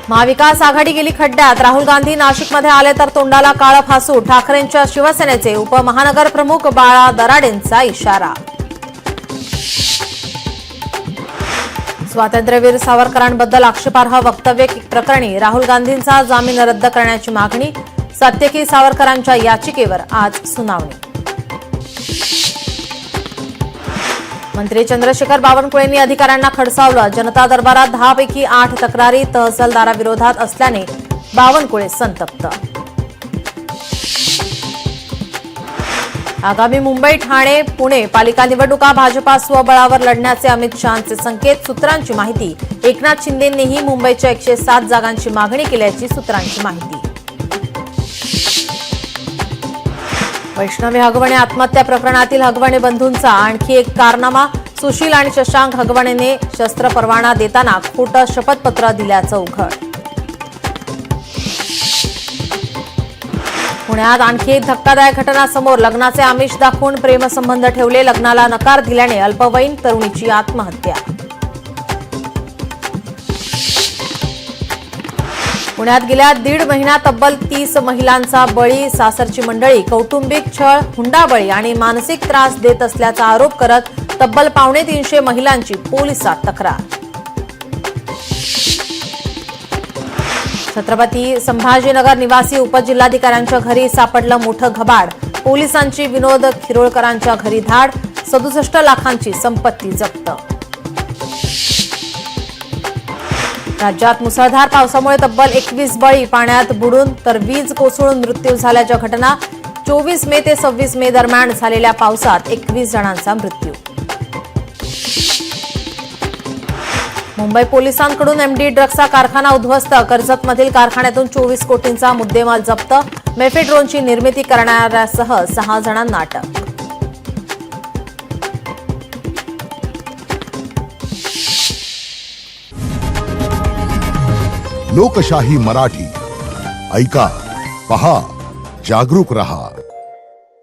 महाविकास आघाडी गेली खड्ड्यात, राहुल गांधी नाशिकमध्ये आले तर तोंडाला काळं फासू, ठाकरेंच्या शिवसेनेचे उपमहानगर प्रमुख बाळा दराडेंचा इशारा. स्वातंत्र्यवीर सावरकरांबद्दल आक्षेपार्ह वक्तव्य प्रकरणी राहुल गांधींचा जामीन रद्द करण्याची मागणी, सत्यकी सावरकरांच्या याचिकेवर आज सुनावणी. मंत्री चंद्रशेखर बावनकुळेंनी अधिकाऱ्यांना खडसावलं, जनता दरबारात 10 पैकी 8 तक्रारी तहसीलदाराविरोधात असल्याने बावनकुळे संतप्त. आगामी मुंबई, ठाणे, पुणे पालिका निवडणुका भाजपा स्वबळावर लढण्याचे अमित शहांचे संकेत, सूत्रांची माहिती. एकनाथ शिंदेंनीही मुंबईच्या 107 जागांची मागणी केल्याची सूत्रांची माहिती. वैष्णवी हगवणे आत्महत्या प्रकरणातील हगवणे बंधूंचा आणखी एक कारनामा, सुशील आणि शशांक हगवणेने शस्त्र परवाना देताना खोटं शपथपत्र दिल्याचं उघड. पुण्यात आणखी एक धक्कादायक घटना समोर, लग्नाचे आमिष दाखवून प्रेमसंबंध ठेवले, लग्नाला नकार दिल्याने अल्पवयीन तरुणीची आत्महत्या. पुण्यात गेल्या 1.5 महिन्यात तब्बल 30 महिलांचा बळी, सासरची मंडळी कौटुंबिक छळ, हुंडाबळी आणि मानसिक त्रास देत असल्याचा आरोप करत तब्बल 350 महिलांची पोलिसात तक्रार. छत्रपती संभाजीनगर निवासी उपजिल्हाधिकाऱ्यांच्या घरी सापडलं मोठं घबाड, पोलिसांची विनोद खिरोळकरांच्या घरी धाड, 67 लाखांची संपत्ती जप्त. राज्यात मुसळधार पावसामुळे तब्बल 21 बळी, पाण्यात बुडून तर वीज कोसळून मृत्यू झाल्याच्या घटना. 24 मे ते 26 मे दरम्यान झालेल्या पावसात 21 जणांचा मृत्यू. मुंबई पोलिसांकडून एमडी ड्रग्सचा कारखाना उद्ध्वस्त, कर्जतमधील कारखान्यातून 24 कोटींचा मुद्देमाल जप्त, मेफेड्रोनची निर्मिती करणाऱ्यासह 6 जणांना अटक. लोकशाही मराठी ऐका, पहा, जागरूक रहा.